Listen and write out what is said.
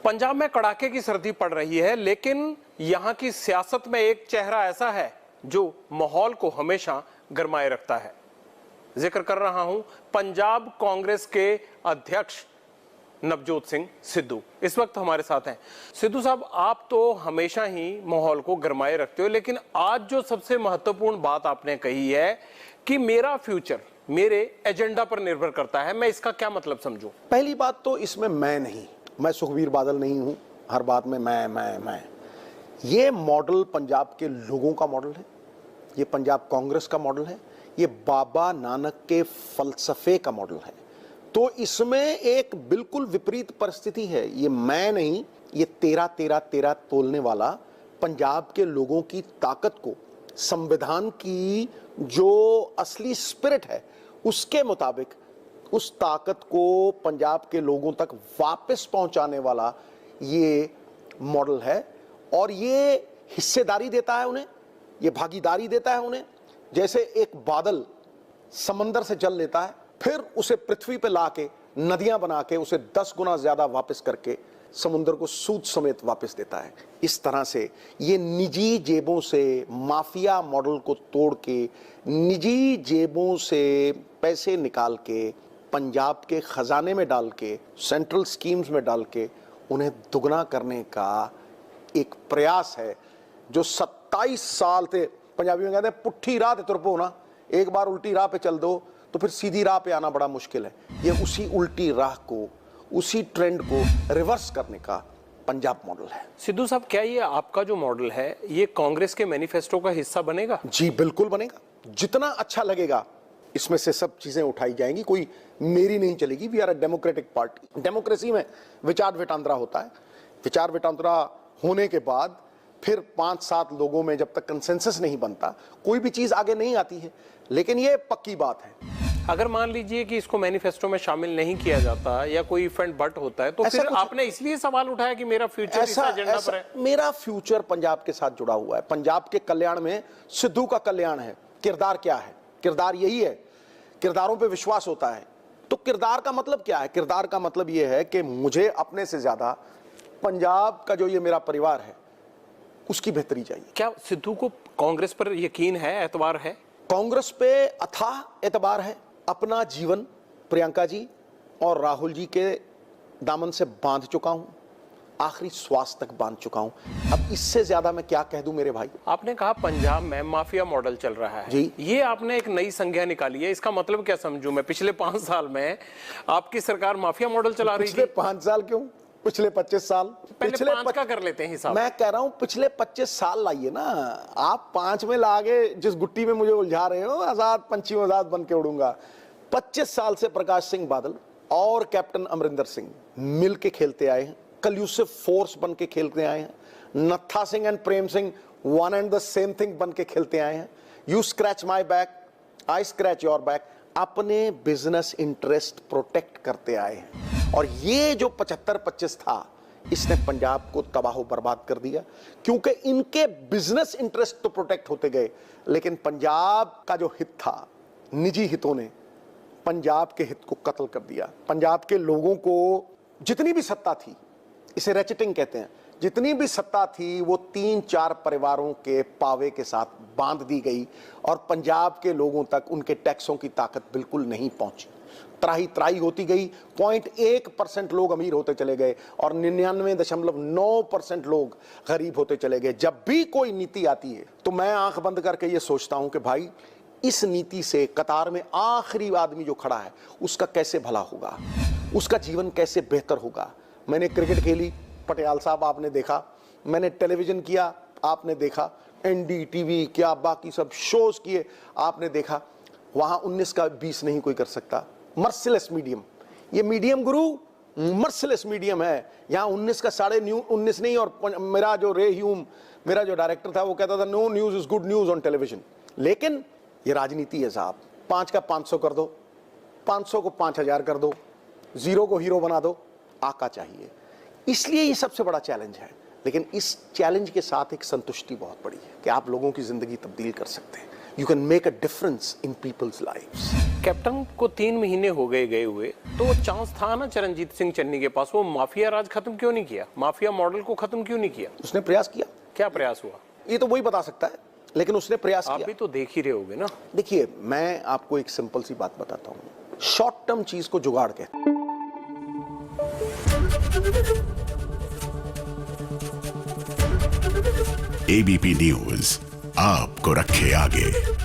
पंजाब में कड़ाके की सर्दी पड़ रही है, लेकिन यहां की सियासत में एक चेहरा ऐसा है जो माहौल को हमेशा गरमाए रखता है। जिक्र कर रहा हूं पंजाब कांग्रेस के अध्यक्ष नवजोत सिंह सिद्धू इस वक्त हमारे साथ हैं। सिद्धू साहब, आप तो हमेशा ही माहौल को गरमाए रखते हो, लेकिन आज जो सबसे महत्वपूर्ण बात आपने कही है कि मेरा फ्यूचर मेरे एजेंडा पर निर्भर करता है, मैं इसका क्या मतलब समझूं? पहली बात तो इसमें मैं सुखबीर बादल नहीं हूं, हर बात में मैं। ये मॉडल पंजाब के लोगों का मॉडल है, ये पंजाब कांग्रेस का मॉडल है, ये बाबा नानक के फलसफे का मॉडल है। तो इसमें एक बिल्कुल विपरीत परिस्थिति है। ये मैं नहीं, ये तेरा तोलने वाला पंजाब के लोगों की ताकत को, संविधान की जो असली स्पिरिट है उसके मुताबिक उस ताकत को पंजाब के लोगों तक वापस पहुंचाने वाला ये मॉडल है। और ये हिस्सेदारी देता है उन्हें, ये भागीदारी देता है उन्हें। जैसे एक बादल समंदर से जल लेता है, फिर उसे पृथ्वी पे लाके नदियां बना के उसे 10 गुना ज्यादा वापस करके समुद्र को सूद समेत वापस देता है। इस तरह से ये निजी जेबों से माफिया मॉडल को तोड़ के, निजी जेबों से पैसे निकाल के पंजाब के खजाने में डाल के, सेंट्रल स्कीम्स में डाल के उन्हें दुगना करने का एक प्रयास है जो 27 साल से, पंजाबी में कहते हैं पुट्ठी राह ते तुरपो ना, एक बार उल्टी राह पे चल दो तो फिर सीधी राह पे आना बड़ा मुश्किल है। ये उसी उल्टी राह को, उसी ट्रेंड को रिवर्स करने का पंजाब मॉडल है। सिद्धू साहब, क्या ये आपका जो मॉडल है ये कांग्रेस के मैनिफेस्टो का हिस्सा बनेगा? जी बिल्कुल बनेगा। जितना अच्छा लगेगा इसमें से सब चीजें उठाई जाएंगी, कोई मेरी नहीं चलेगी। We are a democratic party. Democracy में विचार विटांतरा होता है। विचार विटांतरा होने के बाद फिर 5-7 लोगों में जब तक कंसेंसस नहीं बनता कोई भी चीज आगे नहीं आती है। लेकिन ये पक्की बात है, अगर मान लीजिए कि इसको मैनिफेस्टो में शामिल नहीं किया जाता या कोई इवेंट बट होता है तो फिर आपने इसलिए सवाल उठाया कि मेरा फ्यूचर इस एजेंडा पर है। मेरा फ्यूचर पंजाब के साथ जुड़ा हुआ है। पंजाब के कल्याण में सिद्धू का कल्याण है। किरदार क्या है? किरदार यही है, किरदारों पे विश्वास होता है। तो किरदार का मतलब क्या है? किरदार का मतलब यह है कि मुझे अपने से ज्यादा पंजाब का जो ये मेरा परिवार है उसकी बेहतरी चाहिए। क्या सिद्धू को कांग्रेस पर यकीन है, एतबार है? कांग्रेस पे अथाह एतबार है। अपना जीवन प्रियंका जी और राहुल जी के दामन से बांध चुका हूं, आखिरी श्वास तक बांध चुका हूं। अब इससे ज्यादा मैं क्या कह दूं मेरे भाई? आपने कहा पंजाब में माफिया मॉडल चल रहा है जी। ये आपने एक नई संज्ञा निकाली है, इसका मतलब क्या समझूं मैं? पिछले 5 साल में आपकी सरकार माफिया मॉडल चला रही थी। पिछले 5 साल क्यों, पिछले 25 साल? पिछले 5 का कर लेते हैं हिसाब। मैं कह रहा हूं पिछले 25 साल लाइए ना। आप 5 में लागे जिस गुट्टी में मुझे उलझा रहे हो, आजाद पंछी आजाद बन के उड़ूंगा। 25 साल से प्रकाश सिंह बादल और कैप्टन अमरिंदर सिंह मिल के खेलते आए हैं, कल्यूसिव फोर्स बन के खेलते आए हैं। नत्था Singh and Prem Singh one and the same thing बन के खेलते आए हैं। You scratch my back, I scratch your back. अपने बिजनेस इंटरेस्ट प्रोटेक्ट करते आए हैं। और ये जो 75-25 था इसने पंजाब को तबाह बर्बाद कर दिया, क्योंकि इनके बिजनेस इंटरेस्ट तो प्रोटेक्ट होते गए, लेकिन पंजाब का जो हित था, निजी हितों ने पंजाब के हित को कत्ल कर दिया। पंजाब के लोगों को जितनी भी सत्ता थी, इसे रेचेटिंग कहते हैं, जितनी भी सत्ता थी वो 3-4 परिवारों के पावे के साथ बांध दी गई और पंजाब के लोगों तक उनके टैक्सों की ताकत बिल्कुल नहीं पहुंची। त्राही होती गई। 0.1% लोग अमीर होते चले गए और 99.9% लोग गरीब होते चले गए। जब भी कोई नीति आती है तो मैं आंख बंद करके ये सोचता हूं कि भाई इस नीति से कतार में आखिरी आदमी जो खड़ा है उसका कैसे भला होगा, उसका जीवन कैसे बेहतर होगा। मैंने क्रिकेट खेली, पटियाल साहब आपने देखा, मैंने टेलीविजन किया आपने देखा, NDTV क्या बाकी सब शोज किए आपने देखा। वहां 19 का 20 नहीं कोई कर सकता। मर्सिलेस मीडियम, ये मीडियम गुरु मर्सिलेस मीडियम है। यहाँ 19 का 19.5 नहीं। और मेरा जो रे ह्यूम, मेरा जो डायरेक्टर था, वो कहता था no news is good news on television. लेकिन ये राजनीति है साहब। 5 का 500 कर दो, 500 को 5000 कर दो, 0 को हीरो बना दो, आका चाहिए। इसलिए ये सबसे बड़ा चैलेंज है। लेकिन इस चैलेंज के साथ एक संतुष्टि बहुत बड़ी है कि आप लोगों की जिंदगी तब्दील कर सकते हैं। You can make a difference in people's lives. Captain को 3 महीने हो गए हुए, तो चांस था ना चरणजीत सिंह चन्नी के पास, वो माफिया राज खत्म क्यों नहीं किया, माफिया मॉडल को खत्म क्यों नहीं किया? उसने प्रयास किया। क्या प्रयास हुआ? ये तो वही बता सकता है, लेकिन उसने प्रयास आप किया। भी तो देख ही रहे होगे ना। देखिए, मैं आपको एक सिंपल सी बात बताता हूं, शॉर्ट टर्म चीज को जुगाड़ के। एबीपी न्यूज आपको रखे आगे।